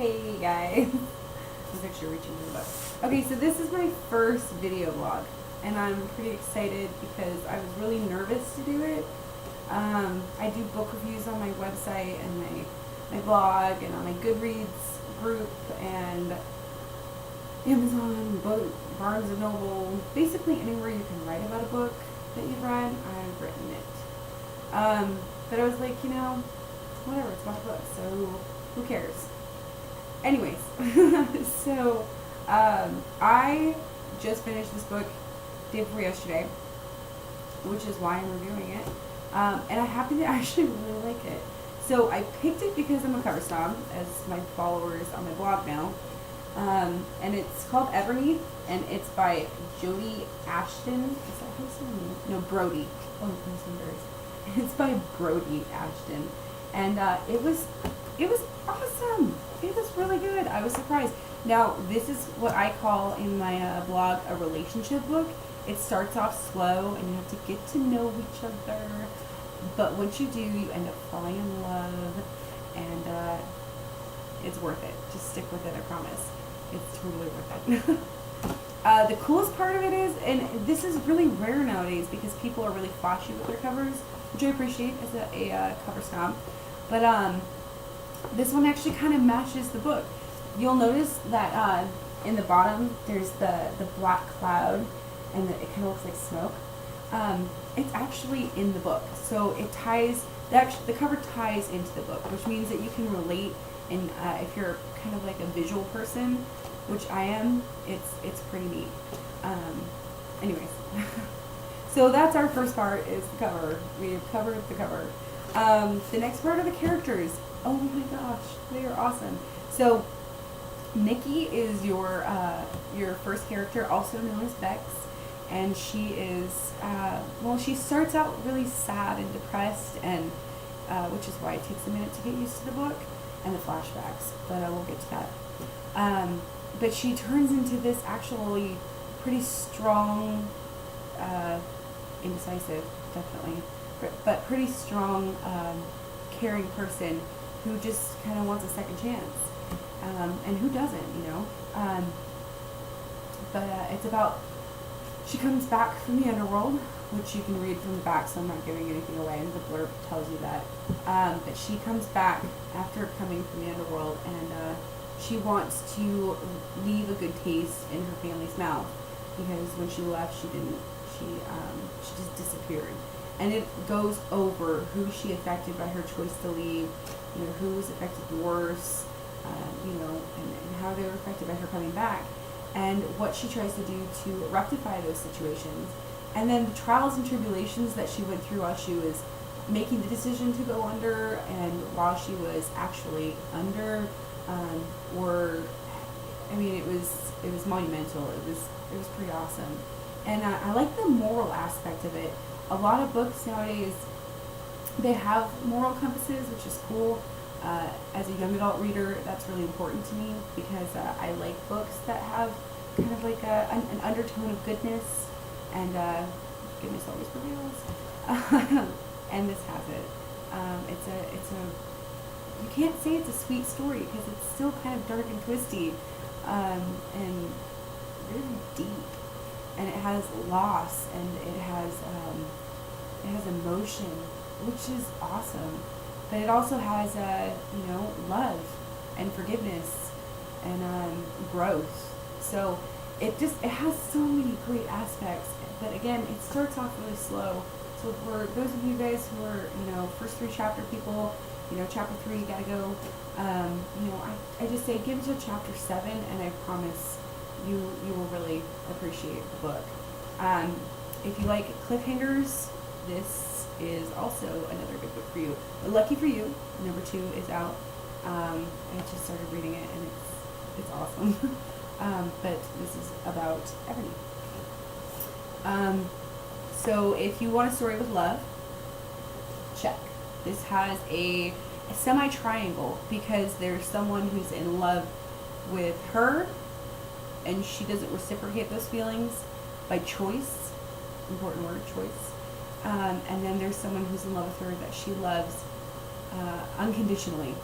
Hey guys. I was actually reaching for the book. Okay, so this is my first video blog, and I'm pretty excited because I was really nervous to do it. I do book reviews on my website and my blog and on my Goodreads group and Amazon, Barnes & Noble, basically anywhere you can write about a book that you've read, I've written it. But I was like, whatever, it's about a book, so who cares? Anyways, so I just finished this book day before yesterday, which is why I'm reviewing it, and I happen to actually really like it. So I picked it because I'm a cover snob, as my followers on my blog know, and it's called Everneath, and it's by Brodi Ashton. Is that how you say it? No, Brodi. Oh, I'm embarrassed. It's by Brodi Ashton, and it was awesome. It was really good. I was surprised. Now, this is what I call in my blog a relationship book. It starts off slow, and you have to get to know each other. But once you do, you end up falling in love, and it's worth it. Just stick with it, I promise. It's totally worth it. The coolest part of it is, and this is really rare nowadays because people are really flashy with their covers, which I appreciate as a cover snob. But this one actually kind of matches the book. You'll notice that in the bottom there's the black cloud, and it kind of looks like smoke. It's actually in the book, so it ties. The cover ties into the book, which means that you can relate. And if you're kind of like a visual person, which I am, it's pretty neat. Anyways, so that's our first part, is the cover. We've covered the cover. The next part are the characters. Oh my gosh, they are awesome. So Nikki is your first character, also known as Bex, and she is she starts out really sad and depressed, and which is why it takes a minute to get used to the book and the flashbacks, but I will get to that. But she turns into this actually pretty strong, indecisive, definitely, but pretty strong, caring person who just kind of wants a second chance. And who doesn't, but it's about, she comes back from the underworld, which you can read from the back, so I'm not giving anything away, the blurb tells you that. But she comes back after coming from the underworld, and she wants to leave a good taste in her family's mouth, because when she left, she just disappeared. And it goes over who she affected by her choice to leave, who was affected worse, and how they were affected by her coming back, and what she tries to do to rectify those situations. And then the trials and tribulations that she went through while she was making the decision to go under, and while she was actually under, it was monumental. It was pretty awesome. And I like the moral aspect of it. A lot of books nowadays, they have moral compasses, which is cool. As a young adult reader, that's really important to me, because I like books that have kind of like an undertone of goodness, and goodness always prevails. And this has it. You can't say it's a sweet story, because it's still kind of dark and twisty, and really deep. And it has loss, and it has emotion, which is awesome. But it also has, love and forgiveness and growth. So it has so many great aspects. But again, it starts off really slow. So for those of you guys who are, first 3 chapter people, chapter 3, you gotta go. I just say give it to chapter 7, and I promise you will really appreciate the book. If you like cliffhangers, this is also another good book for you. But lucky for you, number 2 is out. I just started reading it, and it's awesome. But this is about Everneath. So if you want a story with love, check. This has a semi-triangle, because there's someone who's in love with her, and she doesn't reciprocate those feelings by choice. Important word, choice. And then there's someone who's in love with her that she loves unconditionally.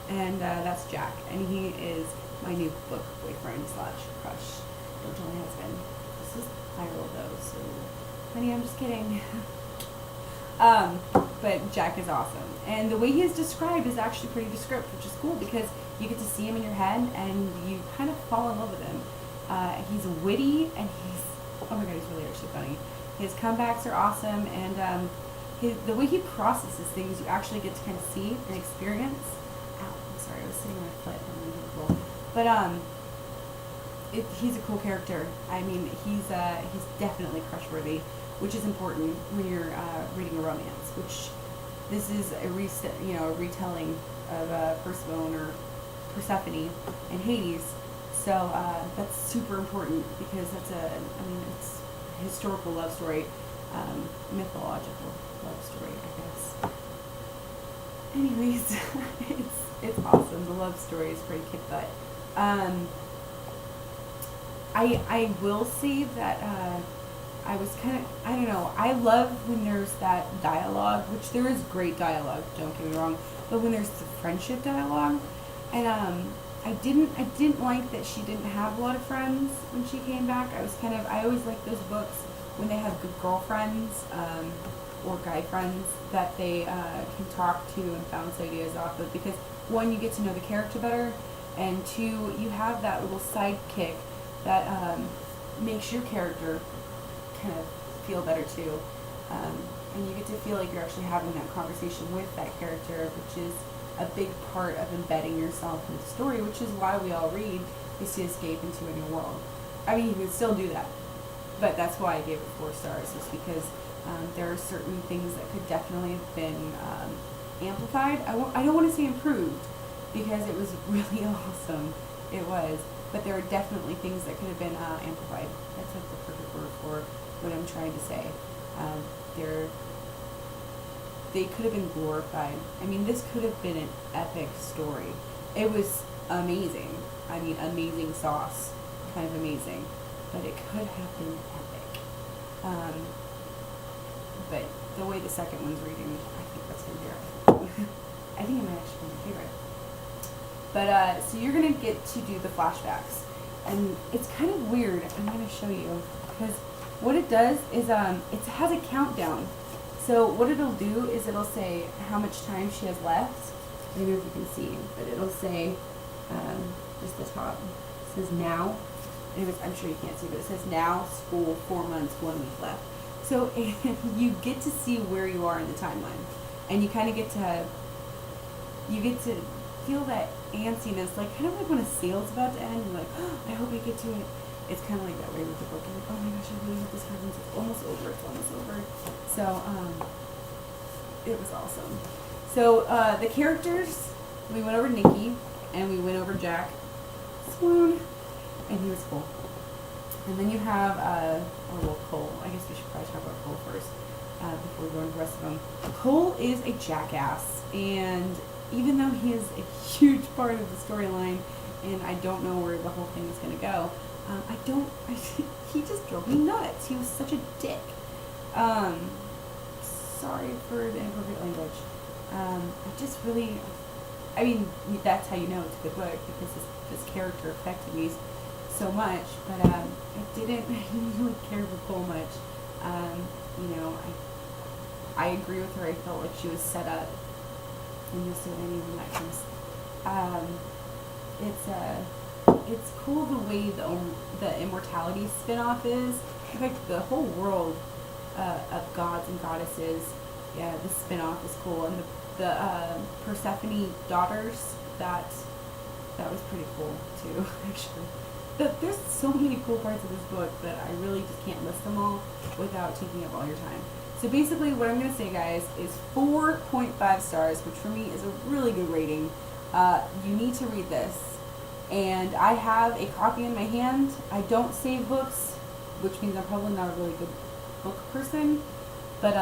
and that's Jack, and he is my new book boyfriend / crush. Don't tell my husband. This is viral though, so honey, I'm just kidding. But Jack is awesome, and the way he is described is actually pretty descriptive, which is cool because you get to see him in your head and you kind of fall in love with him. He's witty, and oh my god, he's really actually funny. His comebacks are awesome, and the way he processes things, you actually get to kind of see and experience. Ow, I'm sorry, I was sitting on my foot. But he's a cool character. I mean, he's definitely crush-worthy, which is important when you're reading a romance. Which this is a retelling of Persephone and Hades. So that's super important because it's a historical love story, mythological love story, I guess. Anyways, it's awesome. The love story is pretty kick butt. I will say that I was kind of, I don't know, I love when there's that dialogue, which there is great dialogue, don't get me wrong, but when there's the friendship dialogue, and I didn't like that she didn't have a lot of friends when she came back. I always like those books when they have good girlfriends, or guy friends that they can talk to and bounce ideas off of, because one, you get to know the character better, and two, you have that little sidekick that makes your character kind of feel better too, and you get to feel like you're actually having that conversation with that character, which is a big part of embedding yourself in the story, which is why we all read, is to escape into a new world. I mean, you can still do that, but that's why I gave it 4 stars, is because there are certain things that could definitely have been amplified. I don't want to say improved, because it was really awesome. It was. But there are definitely things that could have been amplified. That's like the perfect word for what I'm trying to say. They could have been glorified. I mean, this could have been an epic story. It was amazing. I mean, amazing sauce. Kind of amazing. But it could have been epic. But the way the second one's reading, I think that's going to be right. I think it might actually be my favorite. But, so you're going to get to do the flashbacks. And it's kind of weird. I'm going to show you. Because what it does is, it has a countdown. So what it'll do is it'll say how much time she has left. I don't know if you can see, but it'll say, just the top. It says now. I'm sure you can't see, but it says now, school, 4 months, 1 week left. So you get to see where you are in the timeline. And you kind of get to feel that antsiness, like kind of like when a sale's about to end, you're like, oh, I hope I get to it. It's kind of like that way with the book. You're like, oh my gosh, I really hope this happens. It's almost over. So, it was awesome. So, the characters, we went over Nikki, and we went over Jack, swoon, and he was cool. And then you have, Cole. I guess we should probably talk about Cole first, before we go into the rest of them. Cole is a jackass, and even though he is a huge part of the storyline, and I don't know where the whole thing is going to go, he just drove me nuts. He was such a dick. Sorry for the inappropriate language. That's how you know it's a good book, because this character affected me so much, but I didn't really care for Cole much. I agree with her. I felt like she was set up, and you'll see what I mean when that comes. It's cool the way the immortality spin-off is. In fact, the whole world of gods and goddesses, yeah, the spin-off is cool. And the Persephone daughters, that was pretty cool too, actually. But there's so many cool parts of this book that I really just can't list them all without taking up all your time. So basically what I'm going to say, guys, is 4.5 stars, which for me is a really good rating. You need to read this. And I have a copy in my hand. I don't save books, which means I'm probably not a really good book person. But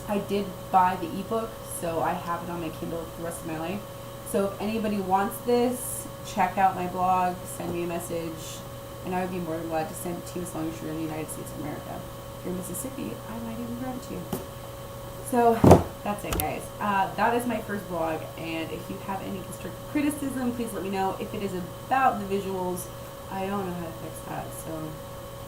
I did buy the ebook, so I have it on my Kindle for the rest of my life. So if anybody wants this, check out my blog, send me a message, and I would be more than glad to send it to you as long as you're in the United States of America. If you're in Mississippi, I might even grab it to you. So that's it, guys. That is my first vlog, and if you have any constructive criticism, please let me know. If it is about the visuals, I don't know how to fix that, so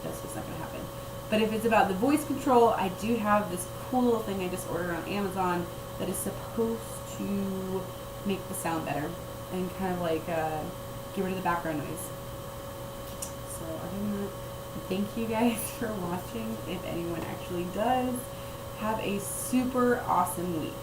that's just not gonna happen. But if it's about the voice control, I do have this cool little thing I just ordered on Amazon that is supposed to make the sound better and kind of like get rid of the background noise. So other than that, thank you guys for watching. If anyone actually does, have a super awesome week.